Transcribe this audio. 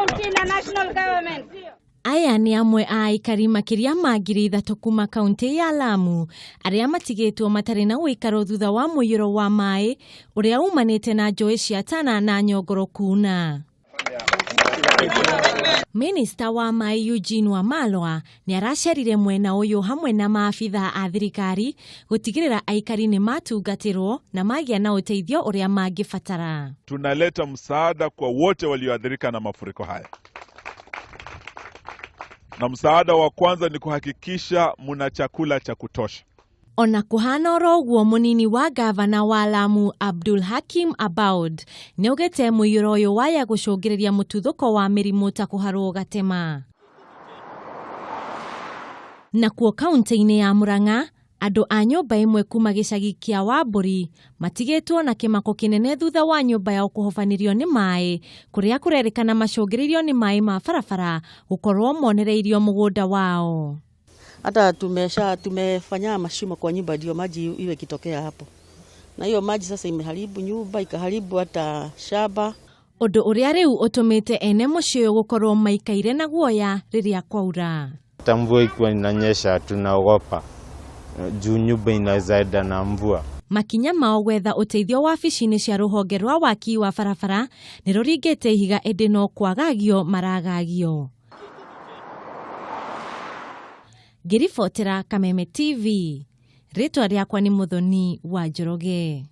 county na national government. Aya ni amwe a Aikari makiria ma 3,000 kuma kaunti ya Lamu aria matigitwo matari na uikaro thutha wa muiyuro wa maaii uria umanite na njui cia tana na nyongoro kuna. Minista wa maaii Eugene Wamalwa ni aracerire mwena uyu hamwe na maafitha a thirikari gutigirira Aikari ni matungatirwo na magia na uteithio uria mangibatara. Tunaleta msaada kwa wote walioathirika na mafuriko haya. Na msaada wa kwanza ni kuhakikisha muna chakula cha kutosha. Ona kuhana uguo munini wa gavana wa Lamu Abdul Hakim Abaud niugete muiyuro uyu waya gucungiriria mututhuko wa mirimu ta kuharwo gatema. Na kuo kaunti-ini ya Murang'a andu a nyumba imwe kuma gicagi kia Wamburi matigitwo na kimako kinene thutha wa nyumba yao kuhofanirio ni maaii kuria kurerikana macungiririo ni maaii ma barabara gukorwo monereirio mugunda wao. Hata tumefanya mashimo kwa nyumba ndio maji iwe kitokea hapo. Na hiyo maji sasa imeharibu nyumba, ikaharibu hata shamba. Undu uria riu utumite ene muciĩ gukorwo maikaire na guoya riria kwaura. Mvua ikiwa inanyesha tunaogopa. Juu nyumba inaweza enda na mvua. Makinya mao gwetha uteithio wabici-ini cia ruhonge rwa waki wa barabara ni ruringite ihiga indi no kwagagio maragagio. Ngiribotera Kameme TV. Ritwa riakwa ni Muthoni wa Njoroge.